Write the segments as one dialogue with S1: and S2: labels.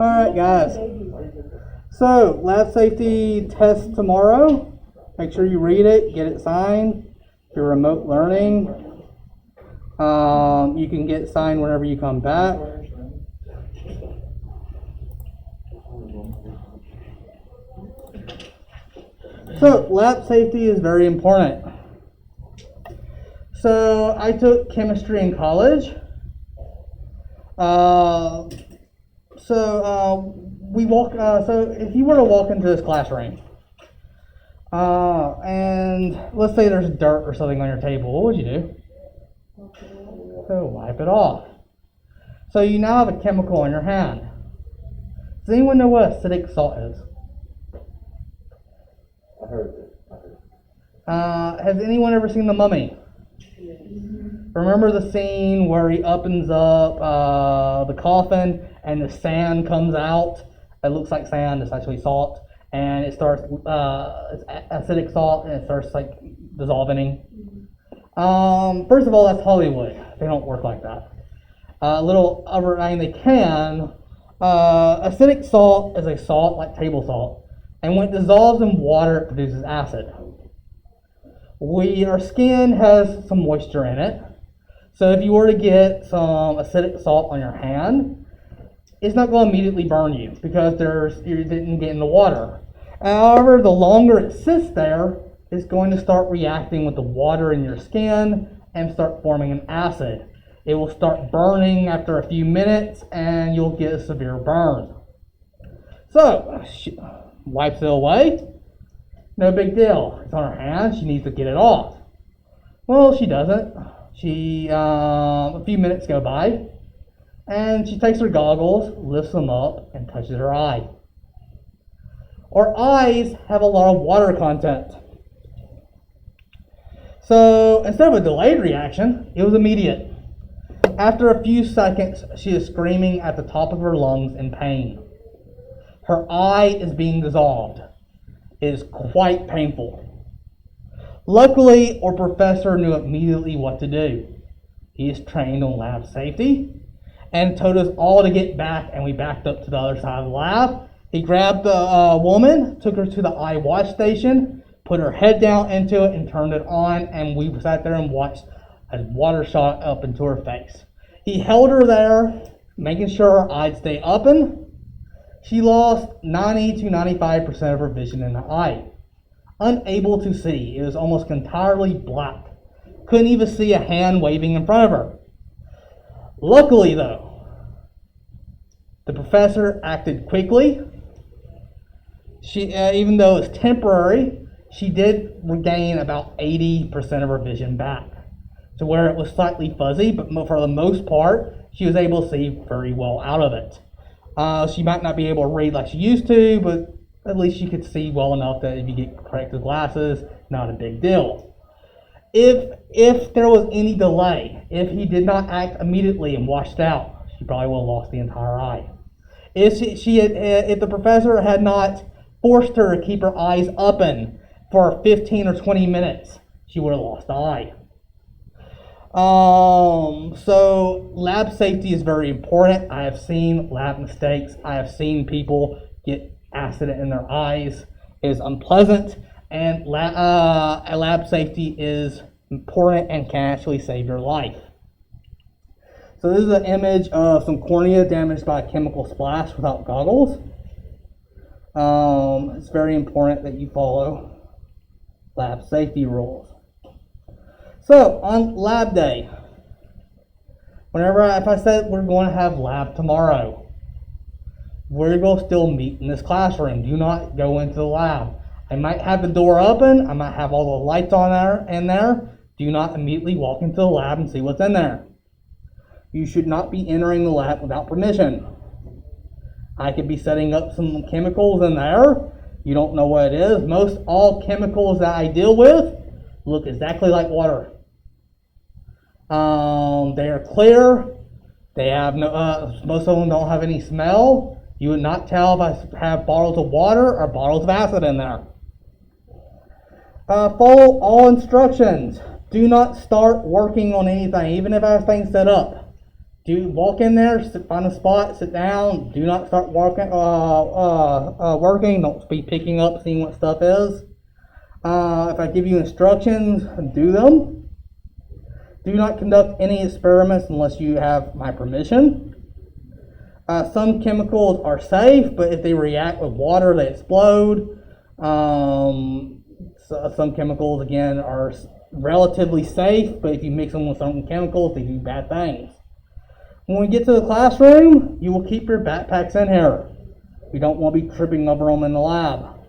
S1: Alright guys, so lab safety test tomorrow. Make sure you read it, get it signed. If you're remote learning, you can get signed whenever you come back. So lab safety is very important. So I took chemistry in college. So if you were to walk into this classroom, and let's say there's dirt or something on your table, what would you do? So wipe it off. So you now have a chemical on your hand. Does anyone know what acidic salt is?
S2: I heard it.
S1: Has anyone ever seen The Mummy? Remember the scene where he opens up the coffin and the sand comes out? It looks like sand, it's actually salt. And it starts, it's acidic salt, and it starts like dissolving. First of all, that's Hollywood. They don't work like that. A little overnight they can. Acidic salt is a salt like table salt. And when it dissolves in water, it produces acid. Our skin has some moisture in it. So if you were to get some acidic salt on your hand, it's not going to immediately burn you because you didn't get in the water. However, the longer it sits there, it's going to start reacting with the water in your skin and start forming an acid. It will start burning after a few minutes and you'll get a severe burn. So, she wipes it away. No big deal. It's on her hand. She needs to get it off. Well, she doesn't. A few minutes go by, and she takes her goggles, lifts them up, and touches her eye. Our eyes have a lot of water content. So instead of a delayed reaction, it was immediate. After a few seconds, she is screaming at the top of her lungs in pain. Her eye is being dissolved. It is quite painful. Luckily, our professor knew immediately what to do. He is trained on lab safety and told us all to get back, and we backed up to the other side of the lab. He grabbed the woman, took her to the eye watch station, put her head down into it and turned it on, and we sat there and watched as water shot up into her face. He held her there, making sure her eyes stay open. She lost 90 to 95% of her vision in the eye. Unable to see. It was almost entirely black. Couldn't even see a hand waving in front of her. Luckily, though, the professor acted quickly. Even though it's temporary, she did regain about 80% of her vision back, to where it was slightly fuzzy, but for the most part, she was able to see very well out of it. She might not be able to read like she used to, but at least she could see well enough that if you get corrective glasses, not a big deal. If there was any delay, if he did not act immediately and washed out, she probably would have lost the entire eye. If the professor had not forced her to keep her eyes open for 15 or 20 minutes, she would have lost the eye. So lab safety is very important. I have seen lab mistakes. I have seen people get acid in their eyes. It is unpleasant, and lab safety is important and can actually save your life. So this is an image of some cornea damaged by a chemical splash without goggles. It's very important that you follow lab safety rules. So on lab day, if I said we're going to have lab tomorrow, we're going to still meet in this classroom. Do not go into the lab. I might have the door open. I might have all the lights on in there. Do not immediately walk into the lab and see what's in there. You should not be entering the lab without permission. I could be setting up some chemicals in there. You don't know what it is. Most all chemicals that I deal with look exactly like water. They are clear. They have most of them don't have any smell. You would not tell if I have bottles of water or bottles of acid in there. Follow all instructions. Do not start working on anything, even if I have things set up. Walk in there, find a spot, sit down. Do not start working. Working. Don't be picking up, seeing what stuff is. If I give you instructions, do them. Do not conduct any experiments unless you have my permission. Some chemicals are safe, but if they react with water, they explode. So some chemicals, again, are relatively safe, but if you mix them with certain chemicals, they do bad things. When we get to the classroom, you will keep your backpacks in here. We don't want to be tripping over them in the lab.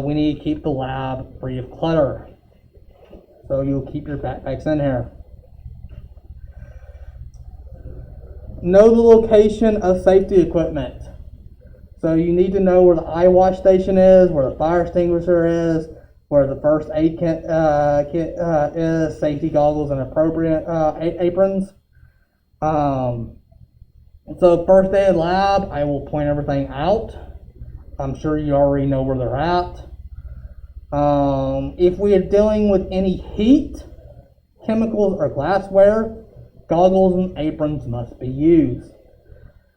S1: We need to keep the lab free of clutter. So you'll keep your backpacks in here. Know the location of safety equipment. So you need to know where the eye wash station is, where the fire extinguisher is, where the first aid kit is, safety goggles and appropriate aprons. So first day of lab, I will point everything out. I'm sure you already know where they're at. If we are dealing with any heat, chemicals, or glassware, goggles and aprons must be used.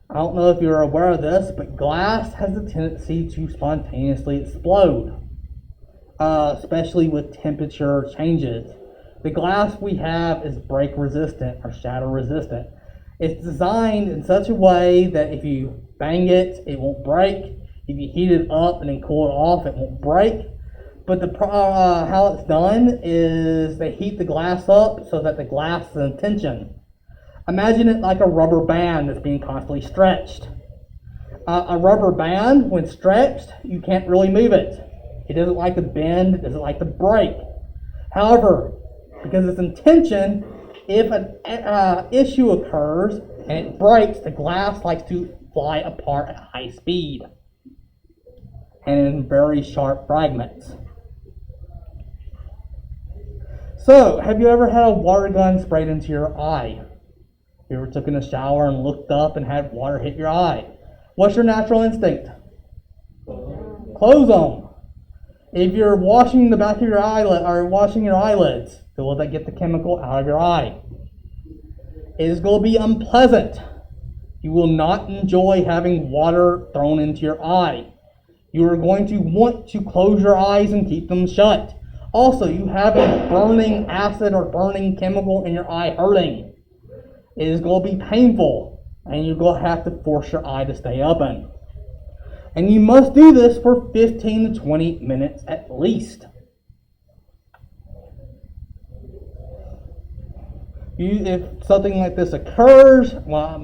S1: I don't know if you're aware of this, but glass has a tendency to spontaneously explode, especially with temperature changes. The glass we have is break resistant or shatter resistant. It's designed in such a way that if you bang it, it won't break. If you heat it up and then cool it off, it won't break. But how it's done is they heat the glass up so that the glass is in tension. Imagine it like a rubber band that's being constantly stretched. A rubber band, when stretched, you can't really move it. It doesn't like to bend, it doesn't like to break. However, because it's in tension, if an issue occurs and it breaks, the glass likes to fly apart at high speed and in very sharp fragments. So, have you ever had a water gun sprayed into your eye? You ever took in a shower and looked up and had water hit your eye? What's your natural instinct? Close them. If you're washing the back of your eyelid or washing your eyelids, will that get the chemical out of your eye? It is going to be unpleasant. You will not enjoy having water thrown into your eye. You are going to want to close your eyes and keep them shut. Also, you have a burning acid or burning chemical in your eye hurting. It is going to be painful, and you're going to have to force your eye to stay open. And you must do this for 15 to 20 minutes at least. If something like this occurs, well,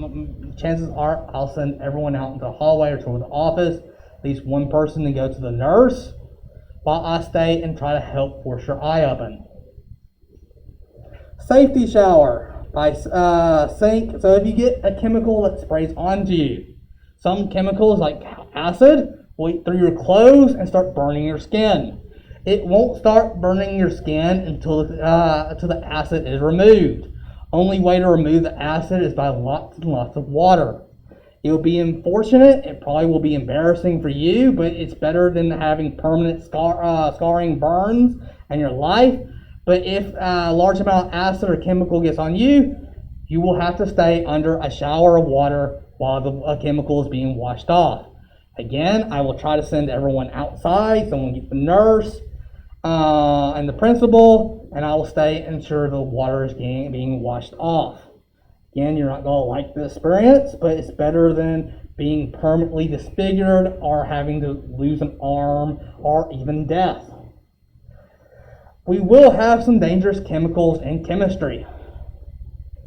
S1: chances are I'll send everyone out into the hallway or to the office, at least one person to go to the nurse, while I stay and try to help force your eye open. Safety shower by sink. So if you get a chemical that sprays onto you, some chemicals like acid will eat through your clothes and start burning your skin. It won't start burning your skin until the acid is removed. Only way to remove the acid is by lots and lots of water. It will be unfortunate, it probably will be embarrassing for you, but it's better than having permanent scarring burns in your life. But if a large amount of acid or chemical gets on you, you will have to stay under a shower of water while the chemical is being washed off. Again, I will try to send everyone outside, someone get the nurse and the principal, and I will stay and ensure the water is being washed off. Again, you're not going to like the experience, but it's better than being permanently disfigured or having to lose an arm or even death. We will have some dangerous chemicals in chemistry.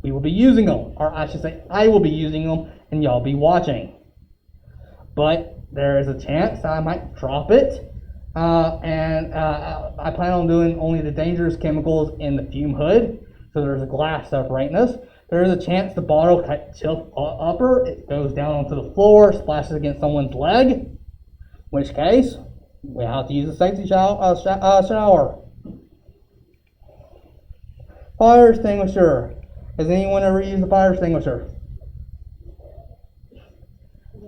S1: We will be using them, or I should say I will be using them and y'all be watching. But there is a chance that I might drop it, and I plan on doing only the dangerous chemicals in the fume hood, so there's a glass separating us. There is a chance the bottle tilts upper, it goes down onto the floor, splashes against someone's leg, in which case we have to use a safety shower. Fire extinguisher. Has anyone ever used a fire extinguisher?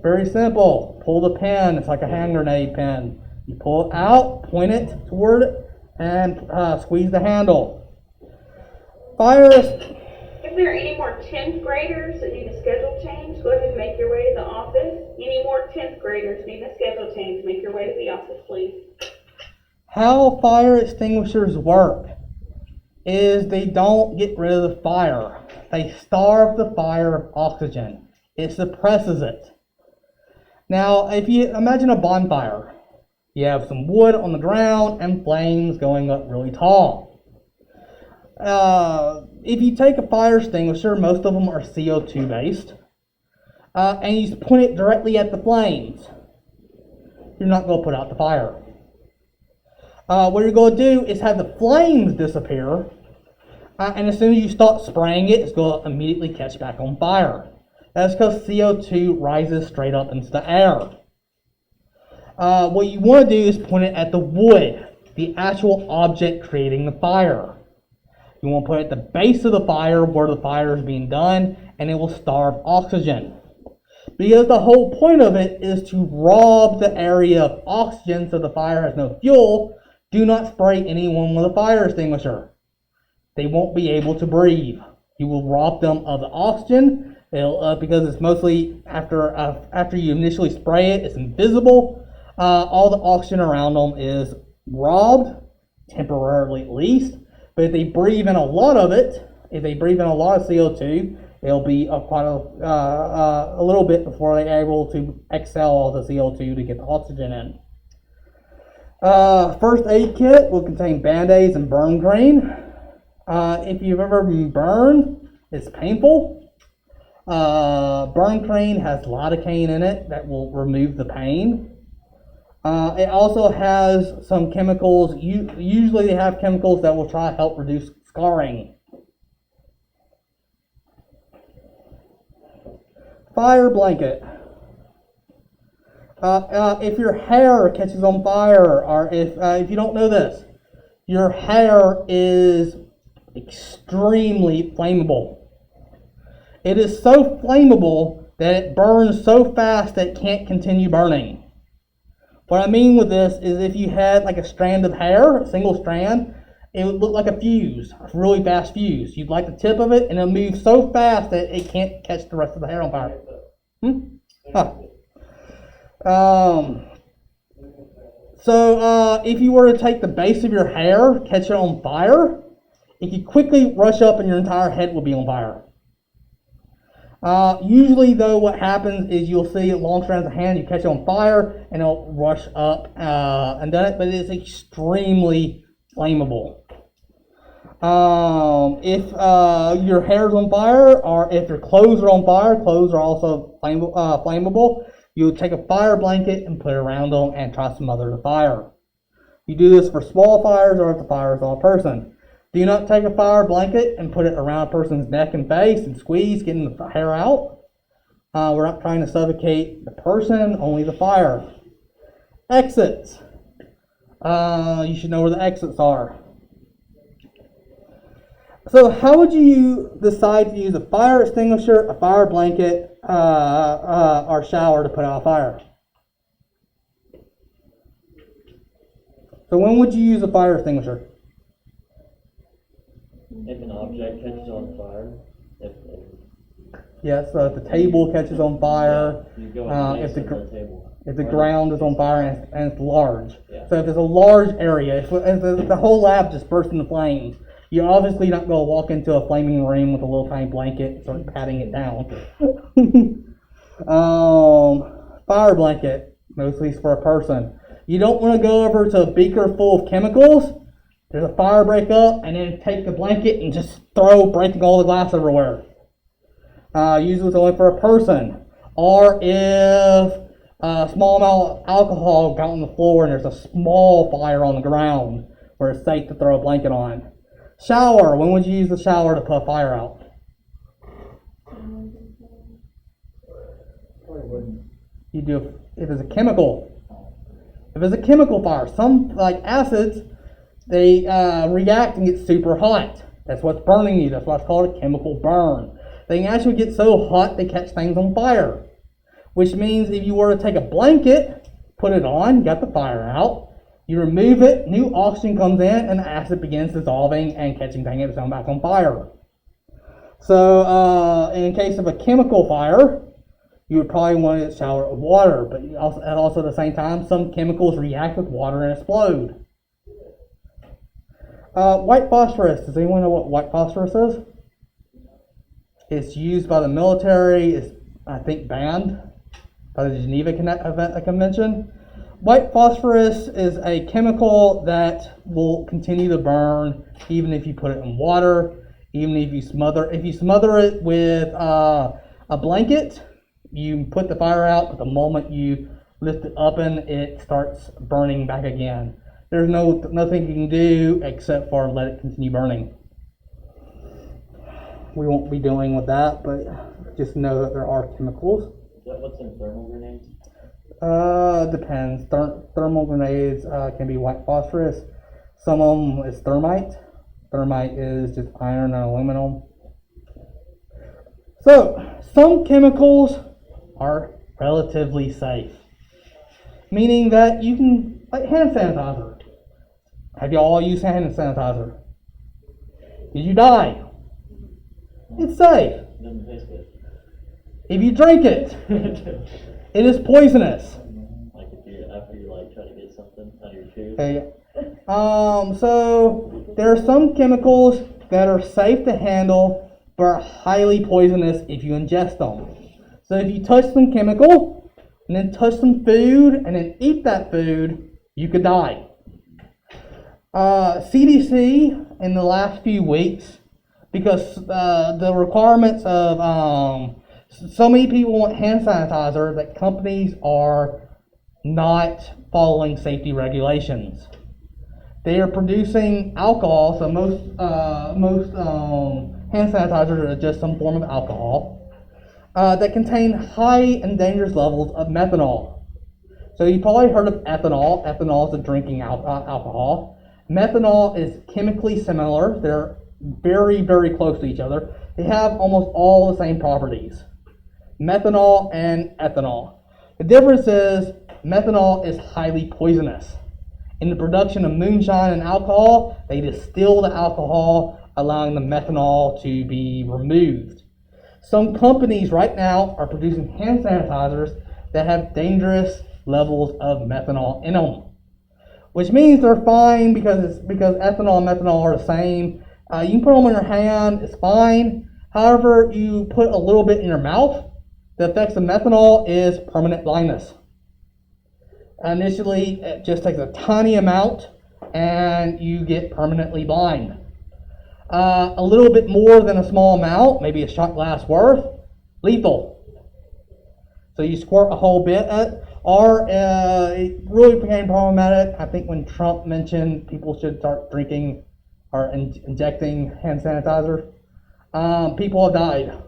S1: Very simple. Pull the pin. It's like a hand grenade pin. You pull it out, point it toward it, and squeeze the handle.
S2: Is there any more 10th graders that need a schedule change? Go ahead and make your way to the office. Any more 10th graders need a schedule change? Make your way to the office, please.
S1: How fire extinguishers work is they don't get rid of the fire. They starve the fire of oxygen. It suppresses it. Now, if you imagine a bonfire, you have some wood on the ground and flames going up really tall. If you take a fire extinguisher, most of them are CO2 based, and you point it directly at the flames, you're not going to put out the fire. What you're going to do is have the flames disappear, and as soon as you start spraying it, it's going to immediately catch back on fire. That's because CO2 rises straight up into the air. What you want to do is point it at the wood, the actual object creating the fire. You want to put it at the base of the fire where the fire is being done, and it will starve oxygen. Because the whole point of it is to rob the area of oxygen so the fire has no fuel. Do not spray anyone with a fire extinguisher. They won't be able to breathe. You will rob them of the oxygen because it's mostly after you initially spray it, it's invisible. All the oxygen around them is robbed, temporarily at least. But if they breathe in a lot of it, if they breathe in a lot of CO2, it'll be quite a little bit before they're able to exhale all the CO2 to get the oxygen in. First aid kit will contain Band-Aids and burn cream. If you've ever been burned, it's painful. Burn cream has lidocaine in it that will remove the pain. It also has some chemicals. Usually they have chemicals that will try to help reduce scarring. Fire blanket. If your hair catches on fire, or if you don't know this, your hair is extremely flammable. It is so flammable that it burns so fast that it can't continue burning. What I mean with this is if you had like a strand of hair, a single strand, it would look like a fuse, a really fast fuse. You'd light the tip of it and it'll move so fast that it can't catch the rest of the hair on fire. So if you were to take the base of your hair, catch it on fire, it could quickly rush up and your entire head will be on fire. Usually though, what happens is you'll see long strands of hair, you catch it on fire and it'll rush up and done it, but it is extremely flammable. If your hair is on fire, or if your clothes are on fire, clothes are also flammable. You would take a fire blanket and put it around them and try to smother the fire. You do this for small fires or if the fire is on a person. Do not take a fire blanket and put it around a person's neck and face and squeeze, getting the hair out. We're not trying to suffocate the person, only the fire. Exits. You should know where the exits are. So how would you decide to use a fire extinguisher, a fire blanket, or shower to put out a fire? So when would you use a fire extinguisher?
S3: If an object catches on fire.
S1: Yes, so if the table catches on fire,
S3: You go
S1: if the
S3: table.
S1: if the ground is on fire and it's large.
S3: Yeah.
S1: So if it's a large area, if the whole lab just bursts into flames, you're obviously not going to walk into a flaming room with a little tiny blanket and start patting it down. Fire blanket, mostly for a person. You don't want to go over to a beaker full of chemicals. There's a fire break up, and then take the blanket and just breaking all the glass everywhere. Usually it's only for a person. Or if a small amount of alcohol got on the floor and there's a small fire on the ground where it's safe to throw a blanket on. Shower. When would you use the shower to put a fire out? You do if it's a chemical. If it's a chemical fire, some like acids, they react and get super hot. That's what's burning you. That's why it's called a chemical burn. They can actually get so hot they catch things on fire. Which means if you were to take a blanket, put it on, got the fire out, you remove it, new oxygen comes in, and the acid begins dissolving and catching things back on fire. So in case of a chemical fire, you would probably want to shower it with water, but also at the same time, some chemicals react with water and explode. White phosphorus. Does anyone know what white phosphorus is? It's used by the military. It's, I think, banned by the Geneva Convention. White phosphorus is a chemical that will continue to burn even if you put it in water, even if you smother it with a blanket. You put the fire out, but the moment you lift the oven, it starts burning back again. There's nothing you can do except for let it continue burning. We won't be dealing with that, but just know that there are chemicals.
S3: Is that what's in thermal grenades?
S1: Depends. Thermal grenades can be white phosphorus. Some of them is thermite. Thermite is just iron and aluminum. So, some chemicals are relatively safe. Meaning that you can, like hand sanitizer. Have you all used hand sanitizer? Did you die? It's safe.
S3: Doesn't taste good.
S1: If you drink it, it is poisonous.
S3: Like after you like try to get something out of your shoe.
S1: Okay. So there are some chemicals that are safe to handle, but are highly poisonous if you ingest them. So if you touch some chemical, and then touch some food, and then eat that food, you could die. CDC in the last few weeks, because the requirements of so many people want hand sanitizer that companies are not following safety regulations. They are producing alcohol, so most hand sanitizers are just some form of alcohol that contain high and dangerous levels of methanol. So you probably heard of ethanol. Ethanol is a drinking alcohol. Methanol is chemically similar. They're very, very close to each other. They have almost all the same properties. Methanol and ethanol. The difference is methanol is highly poisonous. In the production of moonshine and alcohol, they distill the alcohol, allowing the methanol to be removed. Some companies right now are producing hand sanitizers that have dangerous levels of methanol in them, which means they're fine because ethanol and methanol are the same. You can put them in your hand, it's fine. However, you put a little bit in your mouth, the effects of methanol is permanent blindness. Initially, it just takes a tiny amount and you get permanently blind. A little bit more than a small amount, maybe a shot glass worth, lethal. So you squirt a whole bit, or it really became problematic, I think, when Trump mentioned people should start drinking or injecting hand sanitizer. People have died.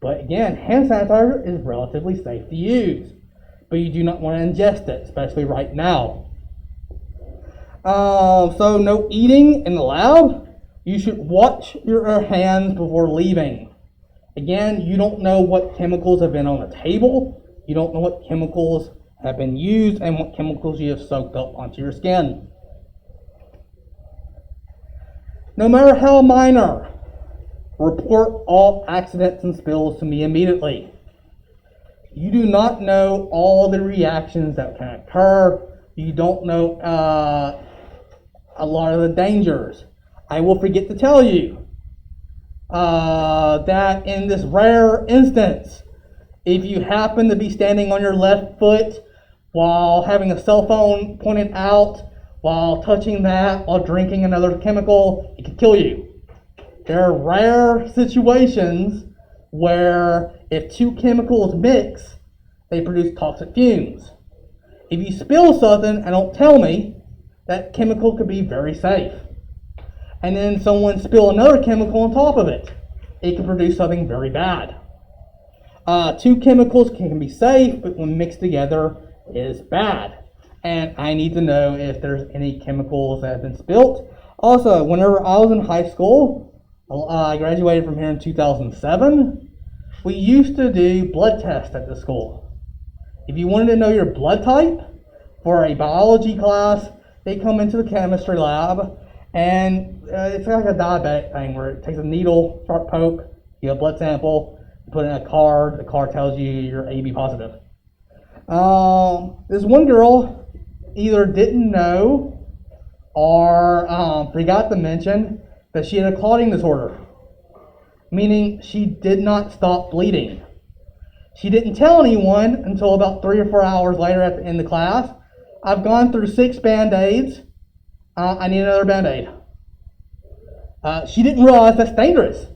S1: But again, hand sanitizer is relatively safe to use, but you do not want to ingest it, especially right now. So no eating in the lab. You should wash your hands before leaving. Again, you don't know what chemicals have been on the table. You don't know what chemicals have been used and what chemicals you have soaked up onto your skin. No matter how minor, report all accidents and spills to me immediately. You do not know all the reactions that can occur. You don't know a lot of the dangers. I will forget to tell you that in this rare instance, if you happen to be standing on your left foot while having a cell phone pointed out, while touching that, while drinking another chemical, it could kill you. There are rare situations where if two chemicals mix, they produce toxic fumes. If you spill something and don't tell me, that chemical could be very safe. And then someone spill another chemical on top of it. It can produce something very bad. Two chemicals can be safe, but when mixed together is bad. And I need to know if there's any chemicals that have been spilt. Also, whenever I was in high school, I graduated from here in 2007, we used to do blood tests at the school. If you wanted to know your blood type for a biology class, they come into the chemistry lab And it's like a diabetic thing where it takes a needle, sharp poke, you get a blood sample, you put it in a card, the card tells you you're AB positive. This one girl either didn't know or forgot to mention that she had a clotting disorder, meaning she did not stop bleeding. She didn't tell anyone until about 3 or 4 hours later at the end of class. I've gone through 6 Band-Aids. I need another Band-Aid. She didn't realize that's dangerous.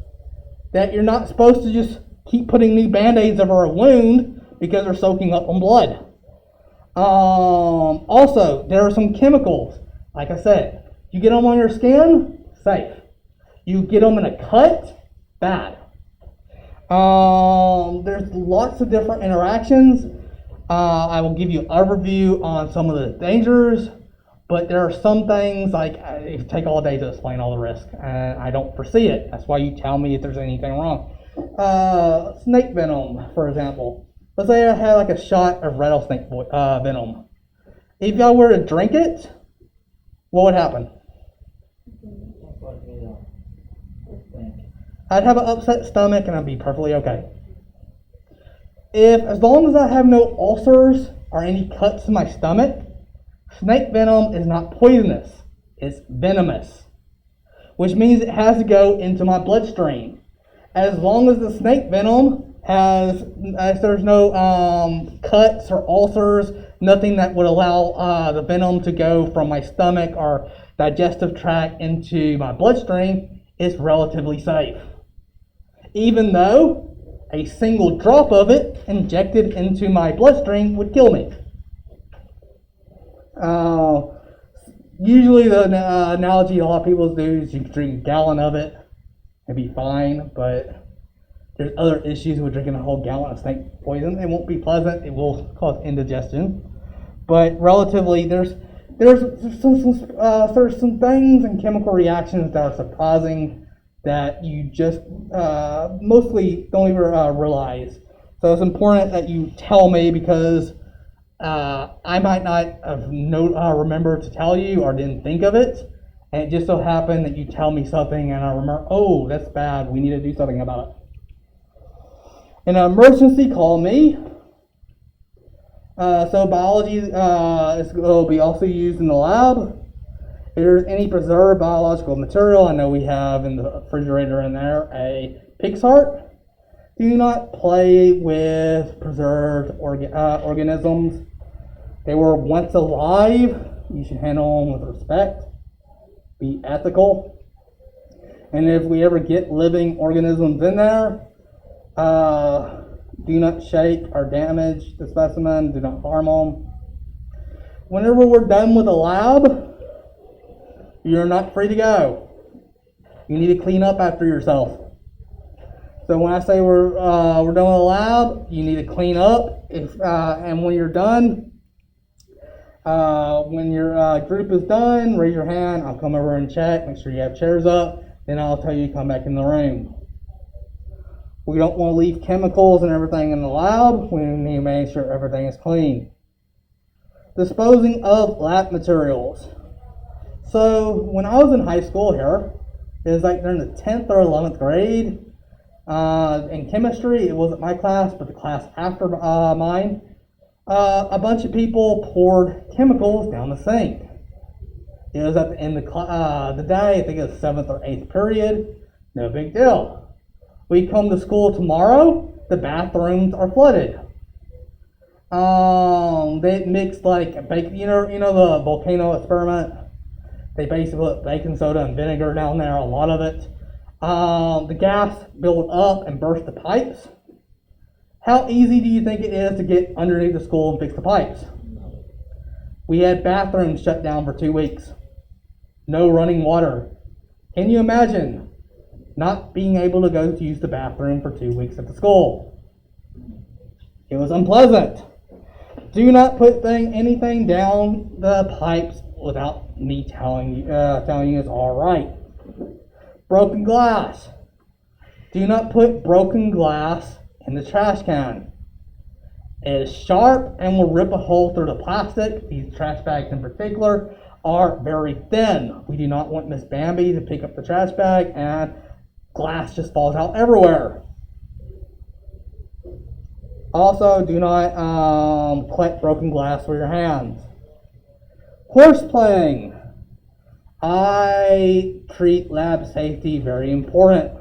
S1: That you're not supposed to just keep putting new Band-Aids over a wound because they're soaking up on blood. Also, there are some chemicals. Like I said, you get them on your skin, safe. You get them in a cut, bad. There's lots of different interactions. I will give you an overview on some of the dangers, but there are some things like it take all day to explain all the risk, and I don't foresee it. That's why you tell me if there's anything wrong. Snake venom, for example. Let's say I had like a shot of rattlesnake venom. If I were to drink it, what would happen? I'd have an upset stomach and I'd be perfectly okay. As long as I have no ulcers or any cuts in my stomach, snake venom is not poisonous. It's venomous, which means it has to go into my bloodstream. As long as the snake venom if there's no cuts or ulcers, nothing that would allow the venom to go from my stomach or digestive tract into my bloodstream, it's relatively safe. Even though a single drop of it injected into my bloodstream would kill me. Usually the analogy a lot of people do is you can drink a gallon of it and be fine, but there's other issues with drinking a whole gallon of snake poison. It won't be pleasant. It will cause indigestion. But relatively, there's some things and chemical reactions that are surprising that you just mostly don't even realize. So it's important that you tell me because I might not have remembered to tell you or didn't think of it. And it just so happened that you tell me something and I remember, oh, that's bad. We need to do something about it. In an emergency, call me. So biology will be also used in the lab. If there's any preserved biological material, I know we have in the refrigerator in there a pig's heart. Do not play with preserved organisms. They were once alive. You should handle them with respect. Be ethical. And if we ever get living organisms in there, do not shake or damage the specimen. Do not harm them. Whenever we're done with the lab, you're not free to go. You need to clean up after yourself. So when I say we're done with the lab, you need to clean up. And when you're done, when your group is done, raise your hand. I'll come over and check. Make sure you have chairs up. Then I'll tell you to come back in the room. We don't want to leave chemicals and everything in the lab. We need to make sure everything is clean. Disposing of lab materials. So when I was in high school here, it was like during the 10th or 11th grade. In chemistry, it wasn't my class, but the class after mine. A bunch of people poured chemicals down the sink. It was at the end of the day, I think it was 7th or 8th period. No big deal. We come to school tomorrow, the bathrooms are flooded. They mixed like bacon, you know the volcano experiment? They basically put baking soda and vinegar down there, a lot of it. The gas built up and burst the pipes. How easy do you think it is to get underneath the school and fix the pipes? We had bathrooms shut down for 2 weeks. No running water. Can you imagine not being able to go to use the bathroom for 2 weeks at the school? It was unpleasant. Do not put anything down the pipes without me telling you it's all right. Broken glass. Do not put broken glass in the trash can. It is sharp and will rip a hole through the plastic. These trash bags in particular are very thin. We do not want Miss Bambi to pick up the trash bag and glass just falls out everywhere. Also, do not collect broken glass with your hands. Horse playing. I treat lab safety very important.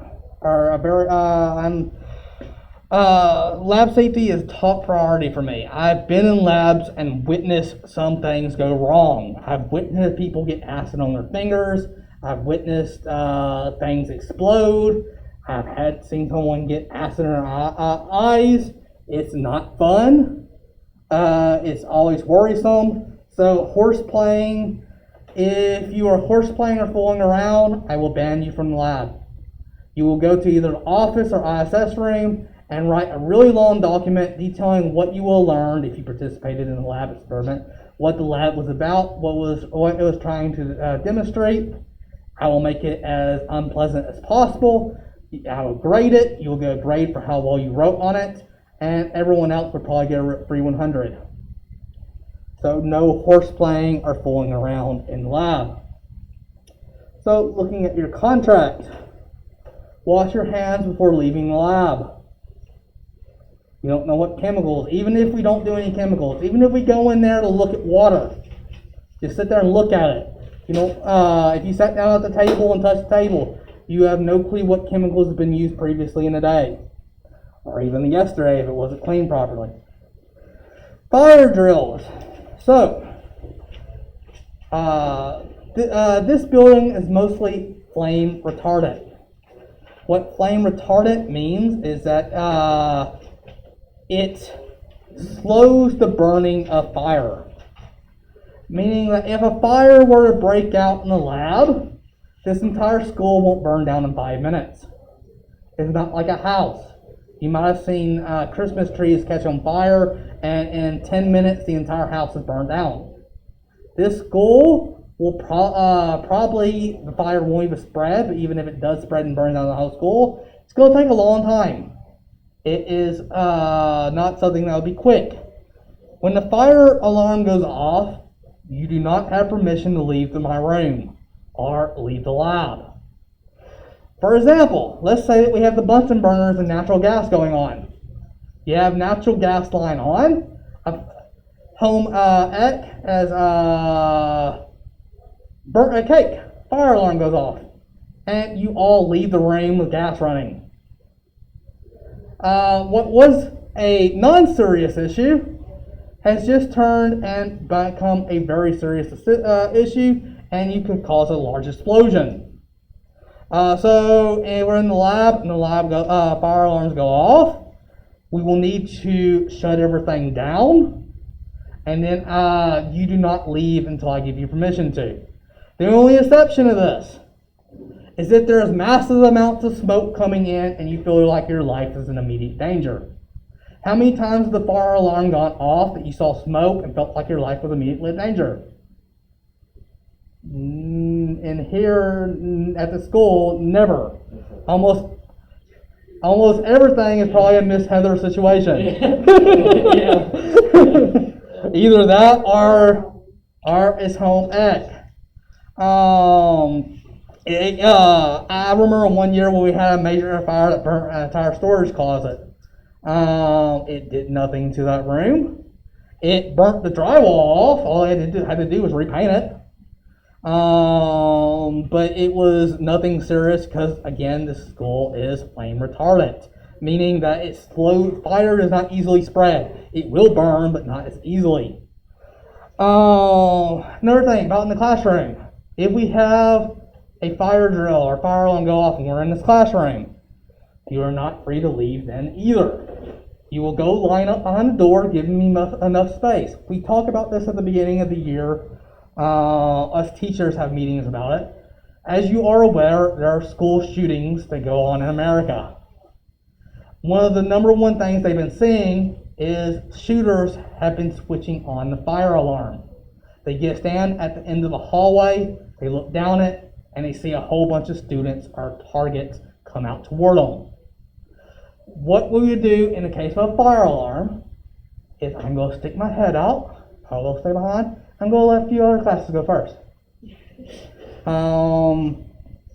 S1: Lab safety is top priority for me. I've been in labs and witnessed some things go wrong. I've witnessed people get acid on their fingers. I've witnessed things explode. I've seen someone get acid in their eyes. It's not fun. It's always worrisome. So horse playing, if you are horse playing or fooling around, I will ban you from the lab. You will go to either the office or ISS room and write a really long document detailing what you will learn if you participated in the lab experiment, what the lab was about, what it was trying to demonstrate. I will make it as unpleasant as possible. I will grade it. You will get a grade for how well you wrote on it, and everyone else would probably get a free 100. So no horse playing or fooling around in the lab. So looking at your contract, wash your hands before leaving the lab. You don't know what chemicals, even if we don't do any chemicals, even if we go in there to look at water, just sit there and look at it. You know, if you sat down at the table and touched the table, you have no clue what chemicals have been used previously in the day, or even yesterday if it wasn't cleaned properly. Fire drills. So, this building is mostly flame retardant. What flame retardant means is that it slows the burning of fire. Meaning that if a fire were to break out in the lab, this entire school won't burn down in 5 minutes. It's not like a house. You might have seen Christmas trees catch on fire, and in 10 minutes the entire house is burned down. This school will probably, the fire won't even spread, but even if it does spread and burn down the whole school, it's going to take a long time. It is not something that will be quick. When the fire alarm goes off, you do not have permission to leave my room or leave the lab. For example, let's say that we have the Bunsen burners and natural gas going on. You have natural gas line on, home ec as burnt a cake, fire alarm goes off, and you all leave the room with gas running. What was a non-serious issue has just turned and become a very serious issue, and you could cause a large explosion. So we're in the lab, and the lab fire alarms go off. We will need to shut everything down, and then you do not leave until I give you permission to. The only exception to this is if there's massive amounts of smoke coming in and you feel like your life is in immediate danger. How many times has the fire alarm gone off that you saw smoke and felt like your life was immediately in danger? And here at the school, never. Almost everything is probably a Miss Heather situation. Either that or it's home ec. I remember one year when we had a major fire that burnt an entire storage closet. It did nothing to that room. It burnt the drywall off. All I had to do was repaint it. But it was nothing serious because, again, the school is flame retardant, meaning that it's slow. Fire does not easily spread. It will burn, but not as easily. Another thing about in the classroom, if we have a fire drill or fire alarm go off and we're in this classroom, you are not free to leave then either. You will go line up behind the door, giving me enough space. We talk about this at the beginning of the year. Us teachers have meetings about it. As you are aware, there are school shootings that go on in America. One of the number one things they've been seeing is shooters have been switching on the fire alarm. They stand at the end of the hallway, they look down it, and they see a whole bunch of students or targets come out toward them. What will you do in the case of a fire alarm? is I'm going to stick my head out. I'll go stay behind. I'm going to let a few other classes go first.
S4: So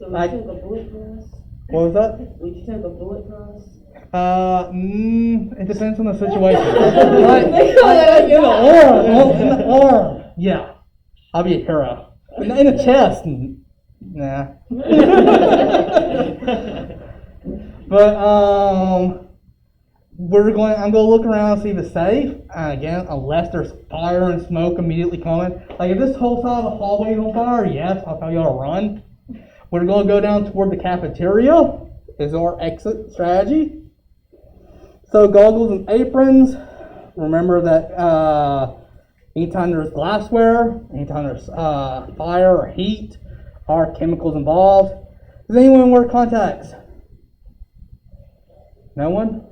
S4: would
S1: Like-
S4: you take a bullet for us?
S1: What was that?
S4: Would you take a bullet for us?
S1: It depends on the situation. In the arm, yeah. I'll be a hero. In the chest, nah. But I'm gonna look around and see if it's safe. Again, unless there's fire and smoke immediately coming. Like if this whole side of the hallway is on fire, yes, I'll tell y'all to run. We're gonna go down toward the cafeteria. Is our exit strategy. So goggles and aprons. Remember that anytime there's glassware, anytime there's fire or heat, or chemicals involved. Does anyone wear contacts? No one?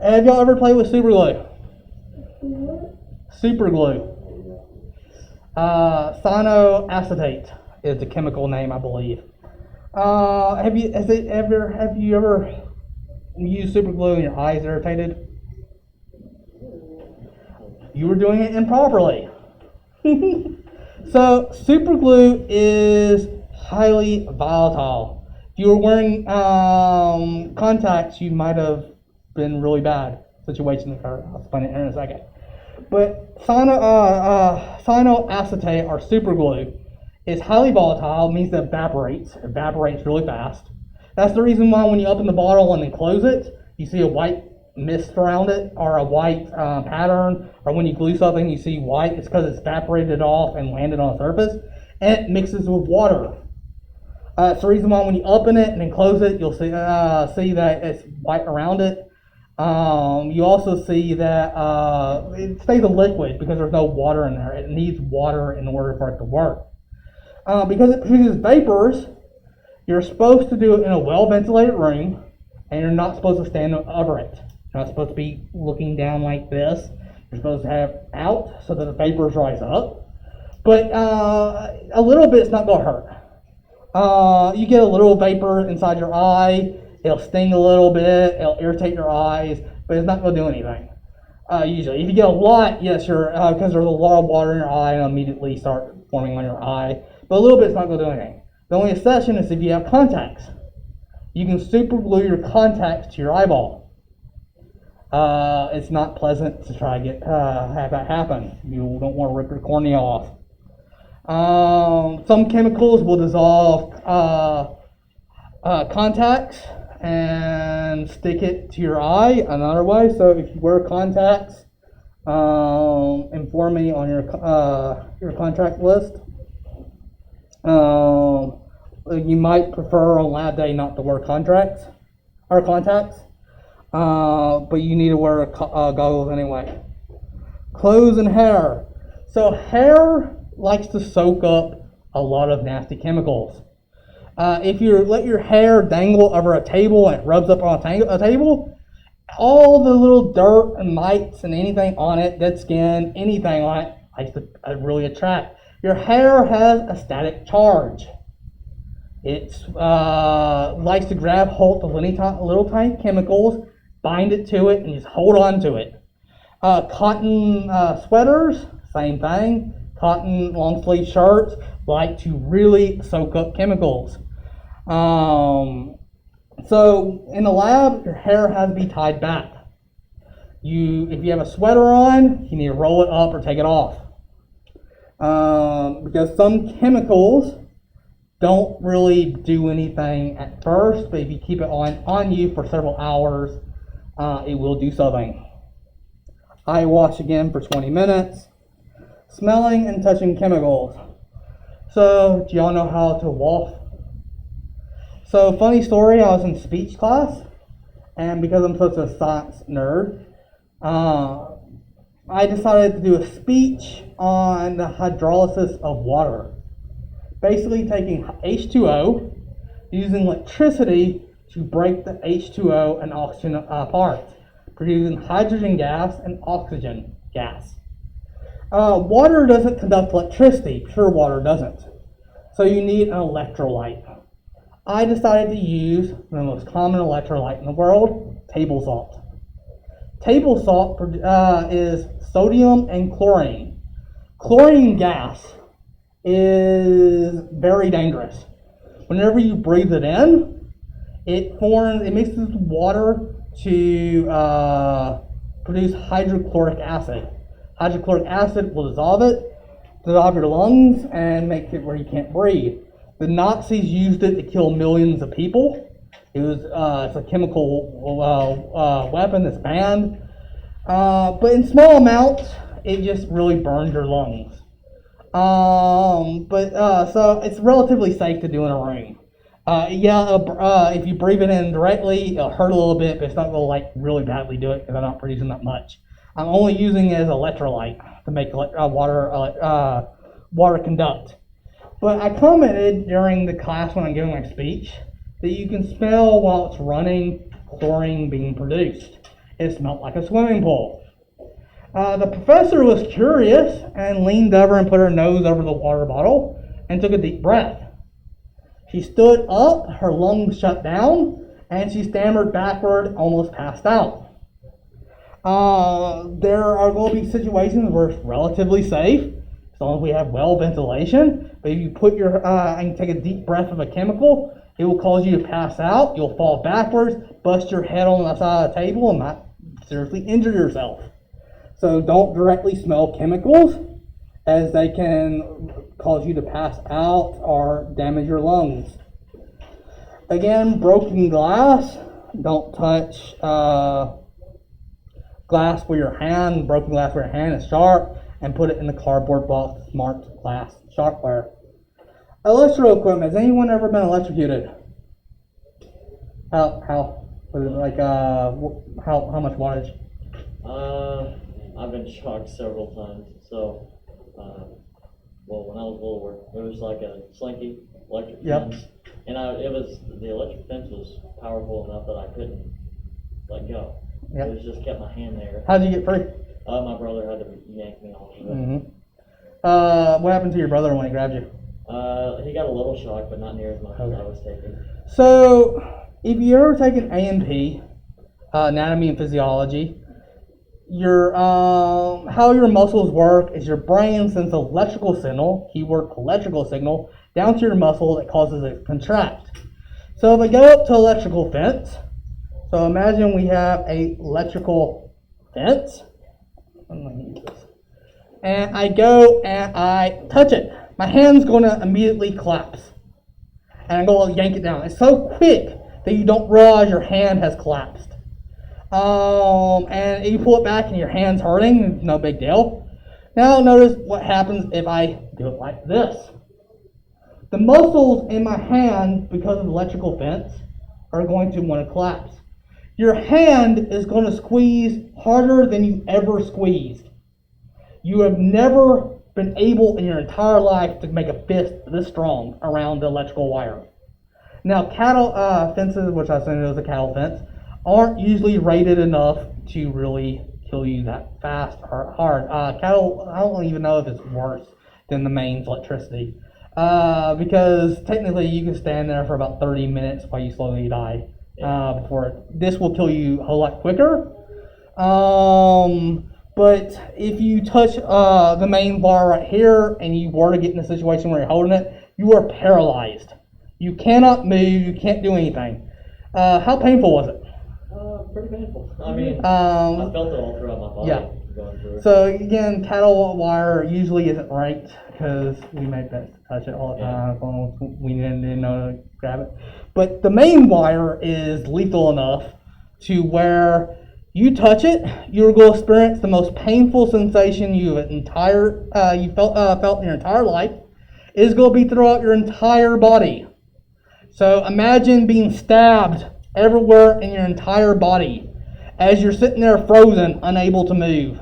S1: Have y'all ever played with super glue? Super glue. Cyanoacetate is the chemical name, I believe. Have you ever used super glue and your eyes irritated? You were doing it improperly. So super glue is highly volatile. If you were wearing contacts, you might have been really bad situation occurred. I'll explain it in a second. But cyanoacetate or super glue is highly volatile. Means that evaporates really fast. That's the reason why when you open the bottle and then close it, you see a white mist around it or a white pattern, or when you glue something you see white. It's because it's evaporated off and landed on the surface, and it mixes with water. It's the reason why when you open it and then close it, you'll see that it's white around it. You also see that it stays a liquid because there's no water in there. It needs water in order for it to work. Because it produces vapors, you're supposed to do it in a well-ventilated room, and you're not supposed to stand over it. You're not supposed to be looking down like this. You're supposed to have out so that the vapors rise up. But a little bit's not going to hurt. You get a little vapor inside your eye. It'll sting a little bit. It'll irritate your eyes, but it's not going to do anything. Usually, if you get a lot, yes, because there's a lot of water in your eye, and it'll immediately start forming on your eye. But a little bit's not going to do anything. The only exception is if you have contacts. You can super glue your contacts to your eyeball. It's not pleasant to try to have that happen. You don't want to rip your cornea off. Some chemicals will dissolve contacts and stick it to your eye another way. So if you wear contacts, inform me on your contact list. You might prefer on lab day not to wear contacts, but you need to wear goggles anyway. Clothes and hair. So hair likes to soak up a lot of nasty chemicals. If you let your hair dangle over a table and it rubs up on a table, all the little dirt and mites and anything on it, dead skin, anything on it, likes to really attract. Your hair has a static charge. It likes to grab hold of little tiny chemicals, bind it to it, and just hold on to it. Cotton sweaters, same thing. Cotton long sleeve shirts like to really soak up chemicals. So in the lab, your hair has to be tied back. If you have a sweater on, you need to roll it up or take it off. Because some chemicals don't really do anything at first, but if you keep it on you for several hours, it will do something. Eye wash again for 20 minutes. Smelling and touching chemicals. So, do y'all know how to waft? So, funny story, I was in speech class, and because I'm such a science nerd, I decided to do a speech on the hydrolysis of water. Basically taking H2O, using electricity to break the H2O and oxygen apart, producing hydrogen gas and oxygen gas. Water doesn't conduct electricity, pure water doesn't. So you need an electrolyte. I decided to use the most common electrolyte in the world, table salt. Table salt is sodium and chlorine. Chlorine gas is very dangerous. Whenever you breathe it in, it mixes with water to produce hydrochloric acid. Hydrochloric acid will dissolve your lungs, and make it where you can't breathe. The Nazis used it to kill millions of people. It's a chemical weapon that's banned. But in small amounts, it just really burns your lungs. So it's relatively safe to do in a room. If you breathe it in directly, it'll hurt a little bit, but it's not going to really badly do it because I'm not producing that much. I'm only using it as electrolyte to make water conduct. But I commented during the class when I'm giving my speech that you can smell while it's running chlorine being produced. It smelled like a swimming pool. The professor was curious and leaned over and put her nose over the water bottle and took a deep breath. She stood up, her lungs shut down, and she stammered backward, almost passed out. There are going to be situations where it's relatively safe, as long as we have well ventilation. But if you put and take a deep breath of a chemical, it will cause you to pass out. You'll fall backwards, bust your head on the side of the table, and might seriously injure yourself. So don't directly smell chemicals, as they can cause you to pass out or damage your lungs. Again, broken glass. Don't touch glass with your hand. Broken glass with your hand is sharp, and put it in the cardboard box marked glass sharpware. Electrical equipment. Has anyone ever been electrocuted? How was it like? How much wattage?
S3: I've been shocked several times. So, when I was little, it was like a slinky electric fence, and the electric fence was powerful enough that I couldn't let go.
S1: Yep.
S3: It was just kept my hand there.
S1: How'd you get free?
S3: My brother had to yank me off of it.
S1: Mm-hmm. What happened to your brother when he grabbed you?
S3: He got a little shock, but not near as much as I was taking.
S1: So, if you ever take an A&P, anatomy and physiology, how your muscles work is your brain sends electrical signal, keyword electrical signal, down to your muscle that causes it to contract. So if I go up to electrical fence, so imagine we have a electrical fence, and I go and I touch it. My hand's going to immediately collapse, and I'm going to yank it down. It's so quick that you don't realize your hand has collapsed. And you pull it back and your hand's hurting, no big deal. Now notice what happens if I do it like this. The muscles in my hand, because of the electrical fence, are going to want to collapse. Your hand is going to squeeze harder than you ever squeezed. You have never been able in your entire life to make a fist this strong around the electrical wire. Now, cattle fences, which I assume is a cattle fence, aren't usually rated enough to really kill you that fast or hard. Cattle, I don't even know if it's worse than the mains electricity. Because technically you can stand there for about 30 minutes while you slowly die. This will kill you a whole lot quicker. But if you touch the main bar right here and you were to get in a situation where you're holding it, you are paralyzed. You cannot move, you can't do anything. How painful was it?
S3: Pretty painful. I mean, I felt it all throughout my body.
S1: Yeah.
S3: Going through it.
S1: So again, cattle wire usually isn't ranked because we make bets to touch it all the time. So we didn't know to grab it. But the main wire is lethal enough to where you touch it, you're going to experience the most painful sensation you felt in your entire life. It is going to be throughout your entire body. So imagine being stabbed everywhere in your entire body as you're sitting there frozen, unable to move.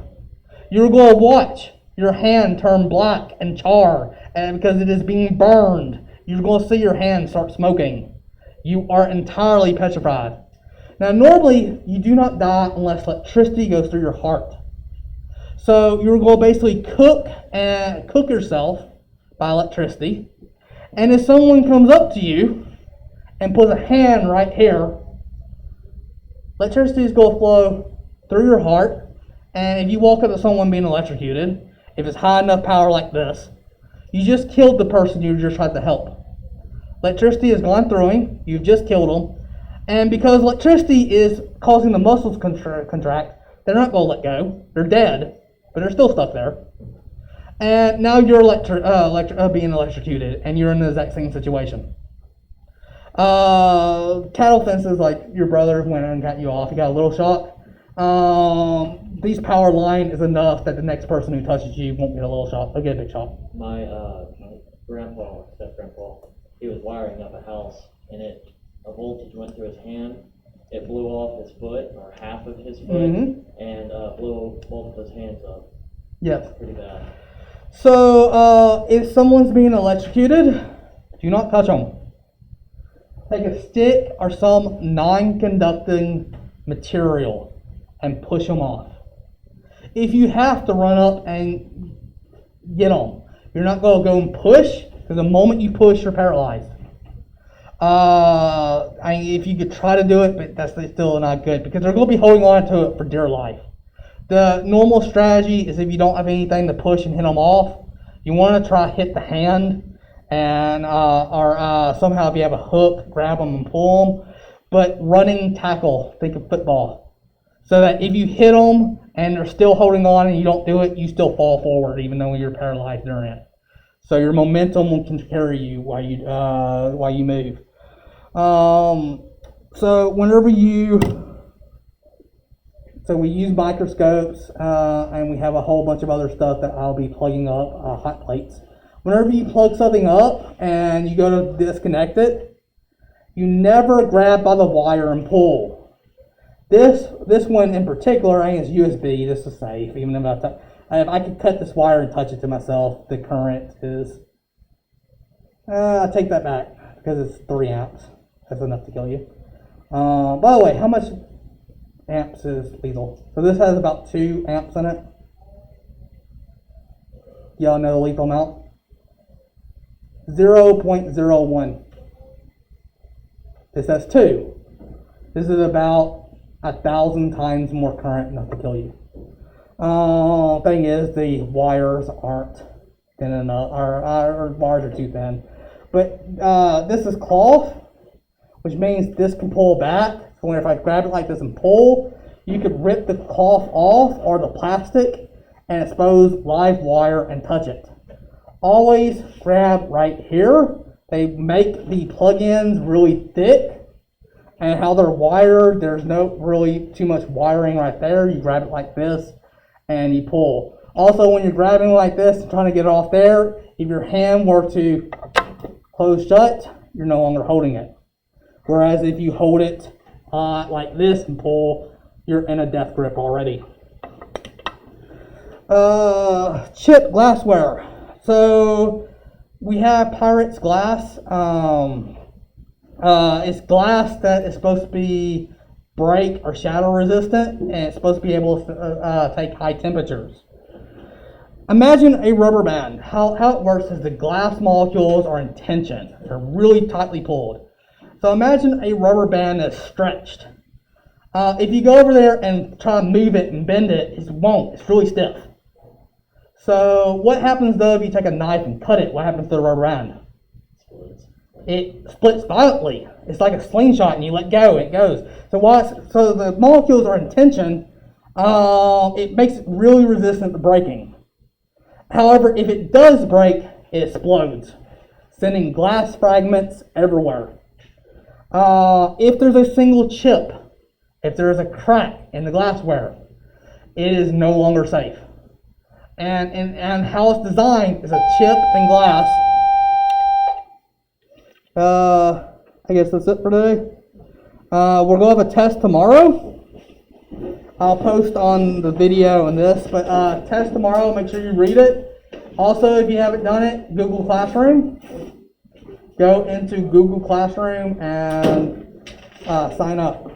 S1: You're going to watch your hand turn black and char, and because it is being burned, you're going to see your hand start smoking. You are entirely petrified. Now, normally, you do not die unless electricity goes through your heart. So you're going to basically cook yourself by electricity. And if someone comes up to you and puts a hand right here, electricity is going to flow through your heart, and if you walk up to someone being electrocuted, if it's high enough power like this, you just killed the person you just tried to help. Electricity has gone through him, you've just killed him, and because electricity is causing the muscles contract, they're not going to let go. They're dead, but they're still stuck there. And now you're being electrocuted, and you're in the exact same situation. Cattle fences, like your brother went and got you off, you got a little shock. These power line is enough that the next person who touches you won't get a little shock, they'll get a big shock.
S3: My step-grandpa, he was wiring up a house, and a voltage went through his hand. It blew off his foot, or half of his foot, and blew both of his hands up.
S1: Yes.
S3: Pretty bad.
S1: So, if someone's being electrocuted, do not touch them. Take a stick or some non-conducting material and push them off. If you have to run up and get them, you're not going to go and push, because the moment you push, you're paralyzed. If you could try to do it, but that's still not good, because they're going to be holding on to it for dear life. The normal strategy is if you don't have anything to push and hit them off, you want to try to hit the hand, and or somehow if you have a hook, grab them and pull them. But running tackle, think of football, so that if you hit them and they're still holding on and you don't do it, you still fall forward even though you're paralyzed during it. So your momentum can carry you while you move. So we use microscopes, and we have a whole bunch of other stuff that I'll be plugging up, hot plates. Whenever you plug something up and you go to disconnect it, you never grab by the wire and pull. This one in particular, I think it's USB. This is safe, even if I could cut this wire and touch it to myself, the current is, I take that back, because it's 3 amps. That's enough to kill you. By the way, how much amps is lethal? So this has about 2 amps in it. Y'all know the lethal amount? 0.01. This has 2. This is about 1,000 times more current enough to kill you. Thing is, the wires aren't thin enough, or wires are too thin. But this is cloth, which means this can pull back. So if I grab it like this and pull, you could rip the cloth off or the plastic and expose live wire and touch it. Always grab right here. They make the plug-ins really thick, and how they're wired, there's no really too much wiring right there. You grab it like this and you pull. Also, when you're grabbing like this and trying to get it off there, if your hand were to close shut, you're no longer holding it. Whereas if you hold it like this and pull, you're in a death grip already. Chip glassware. So we have Pyrex glass. It's glass that is supposed to be break or shatter resistant, and it's supposed to be able to take high temperatures. Imagine a rubber band. How it works is the glass molecules are in tension. They're really tightly pulled. So imagine a rubber band that's stretched. If you go over there and try to move it and bend it, it won't. It's really stiff. So what happens though if you take a knife and cut it? What happens to the rubber band? It splits violently. It's like a slingshot, and you let go, it goes. So the molecules are in tension. It makes it really resistant to breaking. However, if it does break, it explodes, sending glass fragments everywhere. If there's a single chip, if there's a crack in the glassware, it is no longer safe. And how it's designed is a chip and glass. I guess that's it for today. We're going to have a test tomorrow. I'll post on the video and this, but test tomorrow, make sure you read it. Also, if you haven't done it, Google Classroom. Go into Google Classroom and sign up.